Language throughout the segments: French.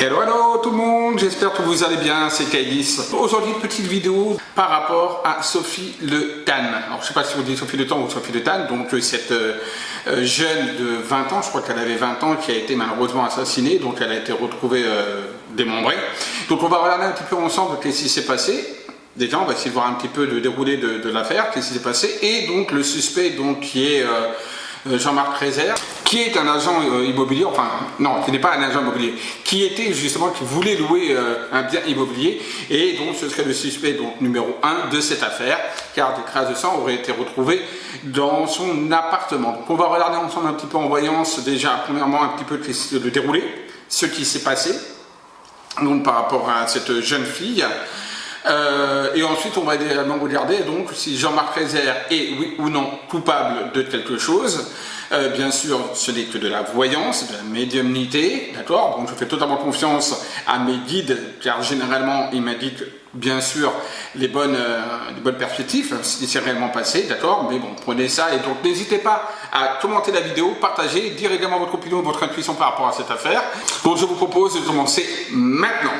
Hello, hello tout le monde, j'espère que vous allez bien, c'est Kaïdis. Aujourd'hui, petite vidéo par rapport à Sophie Le Tan. Alors, je ne sais pas si vous dites Sophie Le Tan ou Sophie Le Tan, donc cette jeune de 20 ans, je crois qu'elle avait 20 ans, qui a été malheureusement assassinée, donc elle a été retrouvée démembrée. Donc on va regarder un petit peu ensemble qu'est-ce qui s'est passé. Déjà, on va essayer de voir un petit peu le déroulé de l'affaire, qu'est-ce qui s'est passé, et donc le suspect donc, qui est Jean-Marc Rézère, qui est un agent immobilier, enfin non, qui n'est pas un agent immobilier, qui était justement, qui voulait louer un bien immobilier, et donc ce serait le suspect donc, numéro 1 de cette affaire, car des traces de sang auraient été retrouvées dans son appartement. Donc on va regarder ensemble un petit peu en voyance, déjà premièrement un petit peu le déroulé, ce qui s'est passé, donc par rapport à cette jeune fille. Et ensuite on va également regarder donc si Jean-Marc Rézère est oui ou non coupable de quelque chose. Bien sûr ce n'est que de la voyance, de la médiumnité, d'accord, donc je fais totalement confiance à mes guides car généralement ils m'indiquent bien sûr les bonnes perspectives, ce qui s'est réellement passé, d'accord, mais bon, prenez ça et donc n'hésitez pas à commenter la vidéo, partager, dire également votre opinion, votre intuition par rapport à cette affaire. Donc je vous propose de commencer maintenant.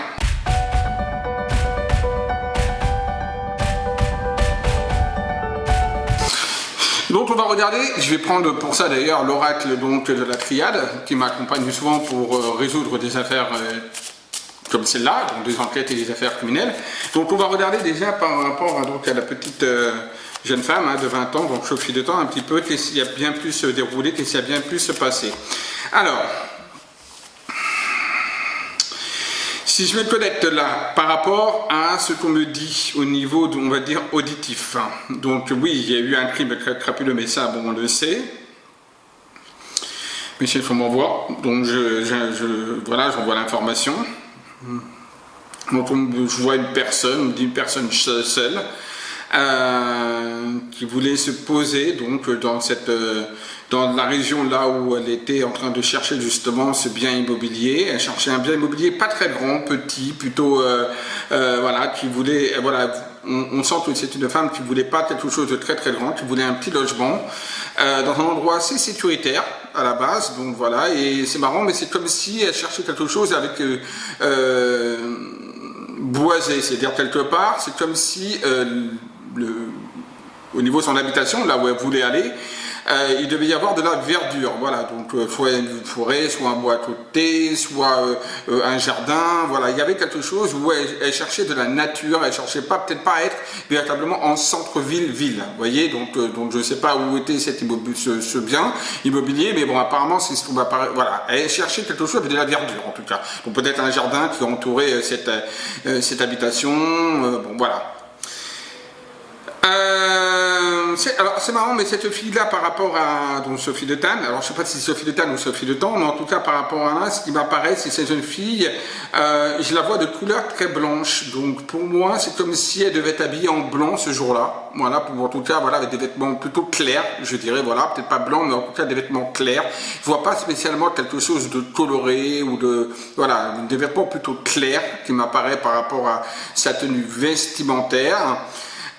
Donc on va regarder, je vais prendre pour ça d'ailleurs l'oracle donc de la triade qui m'accompagne souvent pour résoudre des affaires comme celle-là, donc des enquêtes et des affaires criminelles. Donc on va regarder déjà par rapport à, donc, à la petite jeune femme de 20 ans, donc Sophie Le Tan, un petit peu qu'est-ce qui a bien pu se dérouler, qu'est-ce qui a bien pu se passer. Alors, si je me connecte là, par rapport à ce qu'on me dit au niveau, on va dire, auditif, donc oui, il y a eu un crime crapuleux, mais ça, bon, on le sait. Michel, il faut m'envoyer, donc voilà, j'envoie l'information. Donc je vois une personne seule, qui voulait se poser donc dans la région là où elle était en train de chercher justement ce bien immobilier. Elle cherchait un bien immobilier pas très grand, petit, plutôt voilà, qui voulait, voilà, on sent que c'est une femme qui voulait pas quelque chose de très très grand, qui voulait un petit logement dans un endroit assez sécuritaire à la base, donc voilà, et c'est marrant, mais c'est comme si elle cherchait quelque chose avec boisé, c'est-à-dire quelque part, c'est comme si au niveau de son habitation, là où elle voulait aller, il devait y avoir de la verdure, voilà, donc soit une forêt, soit un bois à côté, soit un jardin, voilà, il y avait quelque chose où elle cherchait de la nature, elle cherchait pas, peut-être pas à être véritablement en centre-ville, vous voyez, donc je ne sais pas où était ce bien immobilier, mais bon, apparemment, c'est ce qu'on va parler, voilà, elle cherchait quelque chose avec de la verdure, en tout cas, donc peut-être un jardin qui entourait cette habitation, bon, voilà. Alors c'est marrant, mais cette fille-là par rapport à donc Sophie Le Tan, alors je ne sais pas si c'est Sophie Le Tan ou Sophie Le Tan, mais en tout cas par rapport à là, ce qui m'apparaît, c'est cette jeune fille, je la vois de couleur très blanche, donc pour moi c'est comme si elle devait être habillée en blanc ce jour-là, voilà, pour en tout cas voilà, avec des vêtements plutôt clairs, je dirais, voilà, peut-être pas blanc, mais en tout cas des vêtements clairs, je vois pas spécialement quelque chose de coloré ou de, voilà, des vêtements plutôt clairs qui m'apparaît par rapport à sa tenue vestimentaire.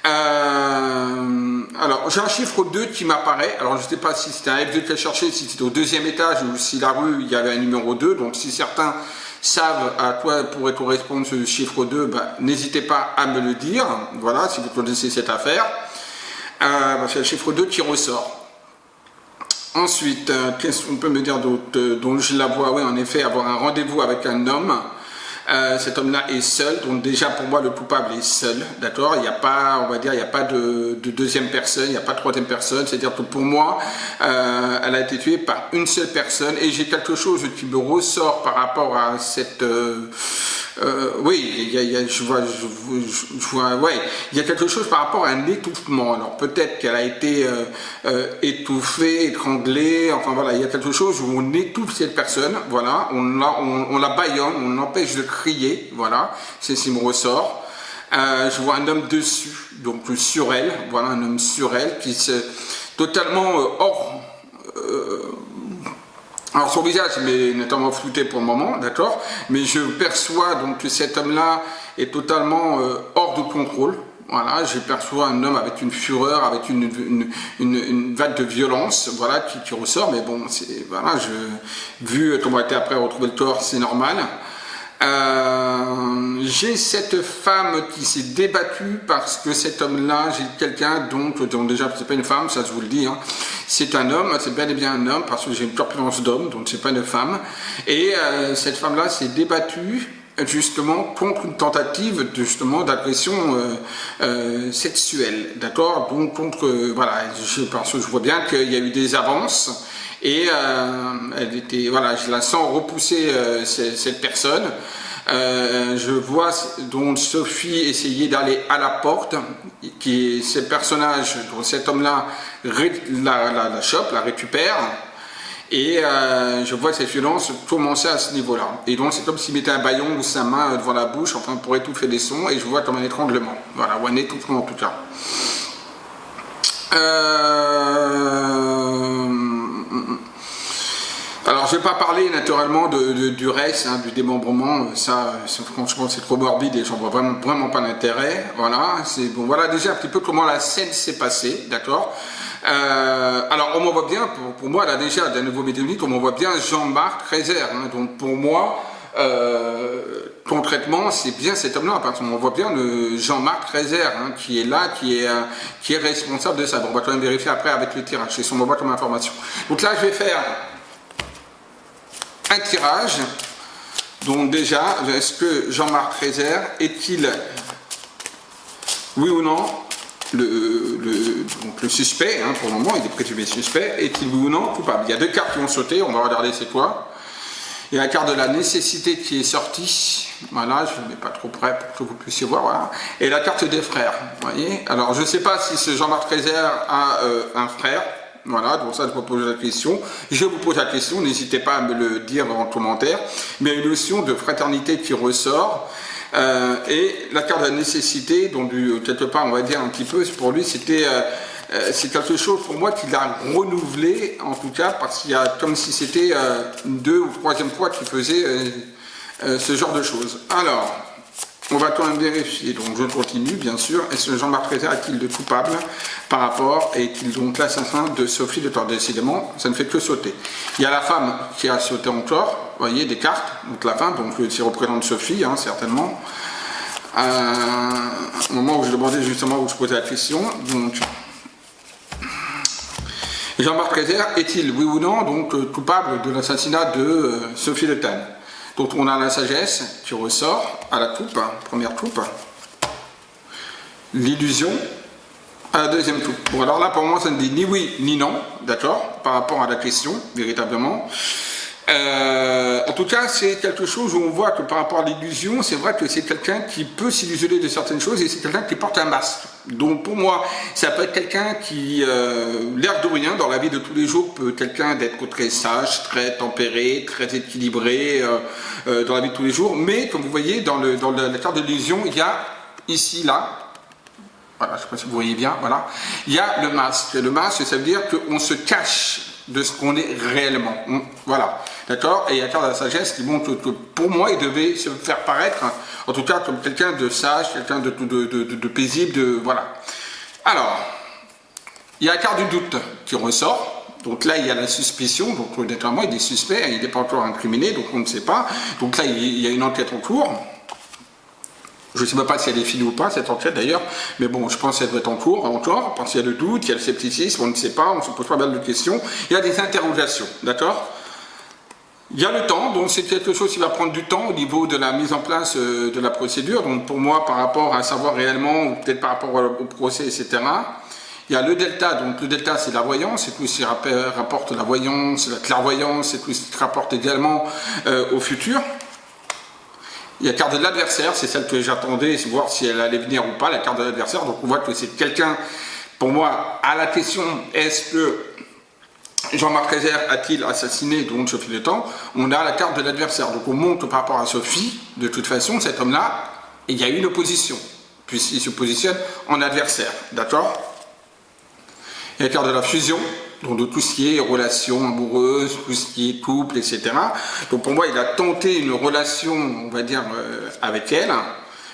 Alors j'ai un chiffre 2 qui m'apparaît, alors je ne sais pas si c'était un F2 qu'elle cherchait, si c'était au deuxième étage ou si la rue il y avait un numéro 2, donc si certains savent à quoi pourrait correspondre ce chiffre 2, bah, n'hésitez pas à me le dire, voilà, si vous connaissez cette affaire, c'est le chiffre 2 qui ressort. Ensuite, qu'est-ce qu'on peut me dire d'autre? Donc je la vois, oui en effet, avoir un rendez-vous avec un homme. Cet homme-là est seul, donc déjà pour moi le coupable est seul, d'accord, il n'y a pas, on va dire, il n'y a pas de deuxième personne, il n'y a pas de troisième personne, c'est-à-dire que pour moi, elle a été tuée par une seule personne, et j'ai quelque chose qui me ressort par rapport à cette... oui, je vois, ouais, il y a quelque chose par rapport à un étouffement. Alors peut-être qu'elle a été étouffée, étranglée, enfin voilà, il y a quelque chose où on étouffe cette personne, voilà, on la bâillonne, on l'empêche de crier, voilà, c'est ce qui me ressort. Je vois un homme dessus, donc sur elle, voilà, un homme sur elle qui se totalement hors. Alors son visage est notamment flouté pour le moment, d'accord, mais je perçois donc que cet homme-là est totalement hors de contrôle. Voilà, je perçois un homme avec une fureur, avec une vague de violence, voilà, qui ressort, mais bon, voilà, vu comment elle était après retrouver le corps, c'est normal. J'ai cette femme qui s'est débattue parce que cet homme-là, j'ai quelqu'un donc déjà c'est pas une femme, ça je vous le dis, hein, c'est un homme, c'est bel et bien un homme parce que j'ai une corpulence d'homme, donc c'est pas une femme. Et cette femme-là s'est débattue justement contre une tentative justement d'agression sexuelle, d'accord, donc contre voilà, parce que je vois bien qu'il y a eu des avances et elle était, voilà, je la sens repousser cette personne. Je vois donc Sophie essayer d'aller à la porte, qui est ce personnage, dont cet homme-là la chope, la récupère, et je vois cette violence commencer à ce niveau-là. Et donc c'est comme s'il mettait un bâillon ou sa main devant la bouche, enfin pour étouffer les sons, et je vois comme un étranglement, voilà, ou un étouffement en tout cas. Alors, je ne vais pas parler naturellement du reste, hein, du démembrement, ça franchement c'est trop morbide et j'en vois vraiment pas d'intérêt. Voilà, c'est bon, voilà déjà un petit peu comment la scène s'est passée, d'accord. Alors, on m'en voit bien, pour moi, là déjà, d'un nouveau médiumnique, on m'en voit bien Jean-Marc Reiser, hein, donc pour moi, concrètement, c'est bien cet homme-là, parce qu'on voit bien le Jean-Marc Reiser, hein, qui est là, qui est responsable de ça. Bon, on va quand même vérifier après avec le tirage, c'est son boîte comme information. Donc là, je vais faire un tirage. Donc déjà, est-ce que Jean-Marc Reiser est-il, oui ou non, donc le suspect, hein, pour le moment, il est présumé suspect, est-il oui ou non coupable? Il y a deux cartes qui ont sauté, on va regarder c'est quoi. Il y a la carte de la nécessité qui est sortie, voilà, je ne mets pas trop près pour que vous puissiez voir, voilà. Et la carte des frères, vous voyez. Alors, je ne sais pas si ce Jean-Marc Reiser a un frère. Voilà, donc ça je vous pose la question. Je vous pose la question, n'hésitez pas à me le dire en commentaire. Mais il y a une notion de fraternité qui ressort. Et la carte de la nécessité, donc quelque part on va dire un petit peu, pour lui c'était c'est quelque chose pour moi qu'il a renouvelé, en tout cas, parce qu'il y a comme si c'était une deuxième ou troisième fois qu'il faisait ce genre de choses. Alors, on va quand même vérifier, donc je continue bien sûr. Est-ce que Jean-Marc Reiser est-il de coupable par rapport, est-il donc l'assassin de Sophie Le Temps? Décidément, ça ne fait que sauter. Il y a la femme qui a sauté encore, vous voyez, des cartes, donc la femme, donc qui représente Sophie, hein, certainement. Au moment où je demandais justement, où je posais la question, donc Jean-Marc Reiser est-il, oui ou non, donc coupable de l'assassinat de Sophie Le Temps? Donc on a la sagesse qui ressort à la coupe, hein, première coupe, l'illusion à la deuxième coupe. Bon alors là pour moi ça ne dit ni oui ni non, d'accord, par rapport à la question, véritablement. En tout cas c'est quelque chose où on voit que par rapport à l'illusion, c'est vrai que c'est quelqu'un qui peut s'illusionner de certaines choses et c'est quelqu'un qui porte un masque. Donc pour moi, ça peut être quelqu'un qui, l'air de rien, dans la vie de tous les jours, peut quelqu'un d'être très sage, très tempéré, très équilibré dans la vie de tous les jours. Mais comme vous voyez, dans la carte de l'illusion, il y a ici, là, voilà, je ne sais pas si vous voyez bien, voilà, il y a le masque. Le masque, ça veut dire qu'on se cache de ce qu'on est réellement. Voilà, d'accord. Et il y a la carte de la sagesse qui montre que pour moi, il devait se faire paraître, en tout cas, comme quelqu'un de sage, quelqu'un de paisible, voilà. Alors, il y a la carte du doute qui ressort. Donc là, il y a la suspicion. Donc, naturellement, il est suspect, il n'est pas encore incriminé, donc on ne sait pas. Donc là, il y a une enquête en cours. Je ne sais même pas si elle est finie ou pas, cette enquête d'ailleurs, mais bon, je pense qu'elle doit être en cours encore, parce qu'il y a le doute, il y a le scepticisme, on ne sait pas, on se pose pas mal de questions, il y a des interrogations, d'accord? Il y a le temps, donc c'est quelque chose qui va prendre du temps au niveau de la mise en place de la procédure, donc pour moi, par rapport à savoir réellement, ou peut-être par rapport au procès, etc. Il y a le delta, donc le delta c'est la voyance, c'est tout ce qui rapporte la voyance, la clairvoyance, c'est tout ce qui rapporte également au futur. Il y a la carte de l'adversaire, c'est celle que j'attendais, voir si elle allait venir ou pas, la carte de l'adversaire. Donc on voit que c'est quelqu'un, pour moi, à la question, est-ce que Jean-Marc Reiser a-t-il assassiné donc Sophie Le Temps? On a la carte de l'adversaire. Donc on montre par rapport à Sophie, de toute façon, cet homme-là, il y a une opposition, puisqu'il se positionne en adversaire, d'accord? Il y a la carte de la fusion, donc de tout ce qui est relation amoureuse, tout ce qui est couple, etc. Donc pour moi, il a tenté une relation, on va dire, avec elle,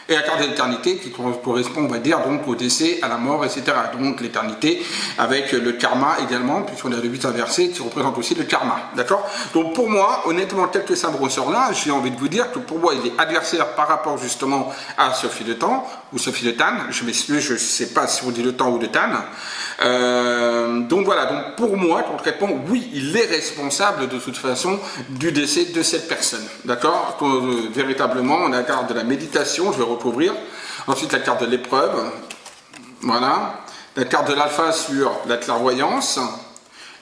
et la carte de l'éternité qui correspond, on va dire, donc au décès, à la mort, etc. Donc l'éternité avec le karma également, puisqu'on a le 8 inversé qui représente aussi le karma, d'accord? Donc pour moi, honnêtement, tel que ça me ressort là, j'ai envie de vous dire que pour moi, il est adversaire par rapport justement à Sophie de Temps, ou Sophie de Tan, je m'excuse, je ne sais pas si on dit de Temps ou de Tan. Donc voilà, donc pour moi, concrètement, oui, il est responsable de toute façon du décès de cette personne, d'accord? Véritablement, on a la carte de la méditation, je vais recouvrir, ensuite la carte de l'épreuve, voilà, la carte de l'alpha sur la clairvoyance,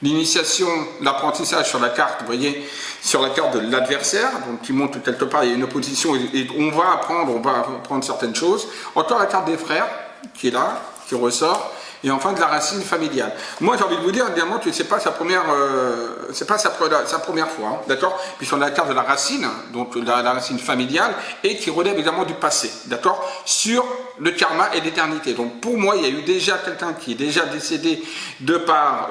l'initiation, l'apprentissage sur la carte, vous voyez, sur la carte de l'adversaire, donc qui montre quelque part, il y a une opposition et on va apprendre certaines choses. Encore la carte des frères, qui est là, qui ressort, et enfin de la racine familiale. Moi j'ai envie de vous dire également que c'est pas sa première, sa première fois, hein, d'accord? Puisqu'on a la carte de la racine, donc la racine familiale, et qui relève également du passé, d'accord? Sur le karma et l'éternité. Donc pour moi, il y a eu déjà quelqu'un qui est déjà décédé de par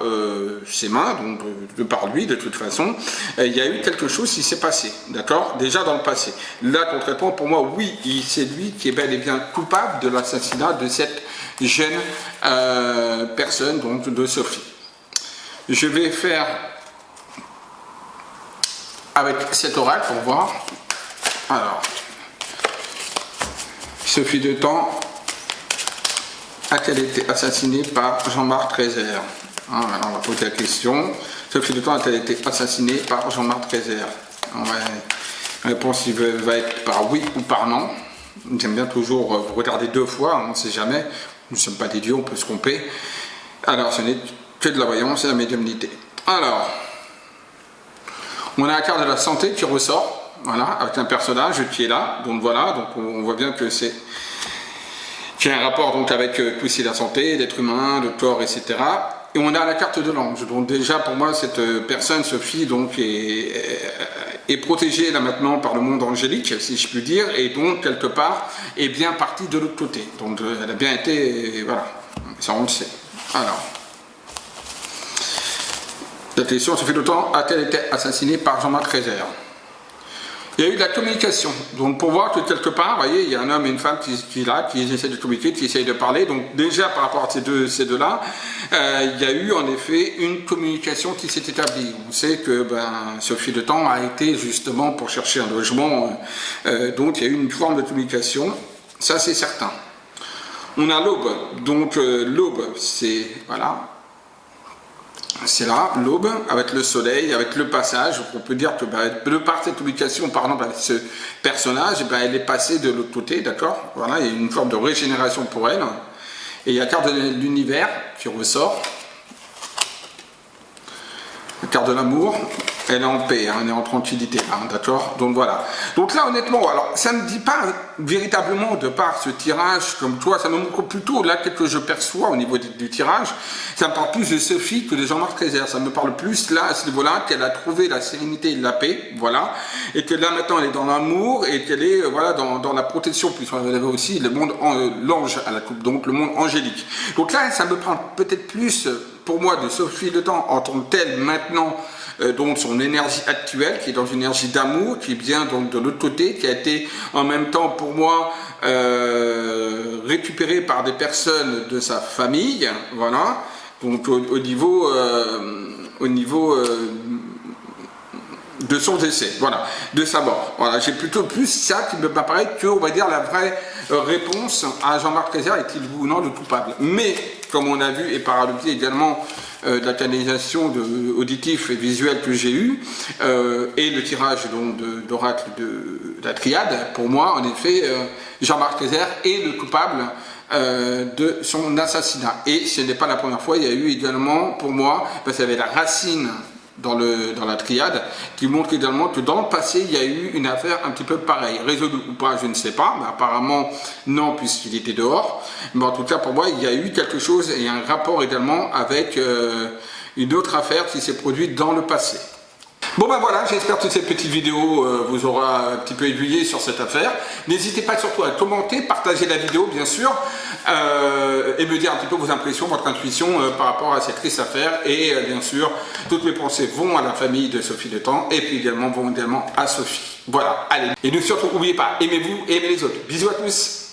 ses mains, donc de par lui de toute façon. Il y a eu quelque chose qui s'est passé, d'accord? Déjà dans le passé. Là concrètement, pour moi, oui, c'est lui qui est bel et bien coupable de l'assassinat de cette jeune personne, donc de Sophie. Je vais faire avec cet oracle pour voir. Alors, Sophie de Temps a-t-elle été assassinée par Jean-Marc Rézère? Voilà, on va poser la question. Sophie de Temps a-t-elle été assassinée par Jean-Marc Rézère? La réponse va être par oui ou par non. J'aime bien toujours regarder deux fois, on ne sait jamais. Nous ne sommes pas des dieux, on peut se tromper. Alors, ce n'est que de la voyance et de la médiumnité. Alors, on a la carte de la santé qui ressort, voilà, avec un personnage qui est là. Donc voilà, donc on voit bien que c'est qu'il y a un rapport donc avec aussi la santé, l'être humain, le corps, etc. Et on a la carte de l'ange. Donc déjà, pour moi, cette personne, Sophie, donc est protégée là maintenant par le monde angélique, si je puis dire, et donc quelque part est bien partie de l'autre côté. Donc elle a bien été, voilà, ça on le sait. Alors, la question, Sophie de Temps a-t-elle été assassinée par Jean-Marc Rézère? Il y a eu de la communication, donc pour voir que quelque part, vous voyez, il y a un homme et une femme qui est là, qui essaient de communiquer, qui essayent de parler, donc déjà par rapport à ces deux-là, il y a eu en effet une communication qui s'est établie. On sait que Sophie de Temps a été justement pour chercher un logement, donc il y a eu une forme de communication, ça c'est certain. On a l'aube, donc l'aube c'est, voilà, c'est là, l'aube, avec le soleil, avec le passage. On peut dire que de par cette publication, par exemple, avec ce personnage, elle est passée de l'autre côté, d'accord? Voilà, il y a une forme de régénération pour elle. Et il y a la carte de l'univers qui ressort. La carte de l'amour, elle est en paix, hein, elle est en tranquillité, hein, d'accord? Donc voilà. Donc là, honnêtement, alors ça ne me dit pas véritablement de par ce tirage comme toi, ça me montre plutôt là quelque que je perçois au niveau du tirage, ça me parle plus de Sophie que de Jean-Marc Rézère. Ça me parle plus là, à ce niveau-là, qu'elle a trouvé la sérénité et la paix, voilà, et que là maintenant elle est dans l'amour et qu'elle est voilà dans la protection, puisqu'on avait aussi le monde l'ange à la coupe, donc le monde angélique. Donc là, ça me parle peut-être plus pour moi de Sophie de Temps en tant que telle maintenant. Donc son énergie actuelle, qui est dans une énergie d'amour, qui est bien donc de l'autre côté, qui a été en même temps pour moi récupérée par des personnes de sa famille, voilà, donc au niveau de son décès, voilà, de sa mort. Voilà, j'ai plutôt plus ça qui me paraît que, on va dire, la vraie réponse à Jean-Marc Rézère, est-il ou non le coupable. Mais, comme on a vu, et par le biais également de la canalisation auditif et visuel que j'ai eu, et le tirage d'oracle de la triade, pour moi, en effet, Jean-Marc Rézère est le coupable de son assassinat. Et ce n'est pas la première fois, il y a eu également, pour moi, parce qu'il y avait la racine dans la triade, qui montre également que dans le passé, il y a eu une affaire un petit peu pareille. Résolue ou pas, je ne sais pas, mais apparemment non, puisqu'il était dehors. Mais en tout cas, pour moi, il y a eu quelque chose et un rapport également avec une autre affaire qui s'est produite dans le passé. Bon ben voilà, j'espère que cette petite vidéo vous aura un petit peu aiguillé sur cette affaire. N'hésitez pas surtout à commenter, partager la vidéo bien sûr, et me dire un petit peu vos impressions, votre intuition par rapport à cette triste affaire. Et bien sûr, toutes mes pensées vont à la famille de Sophie de Temps, et puis également vont également à Sophie. Voilà, allez. Et ne surtout n'oubliez pas, aimez-vous et aimez les autres. Bisous à tous.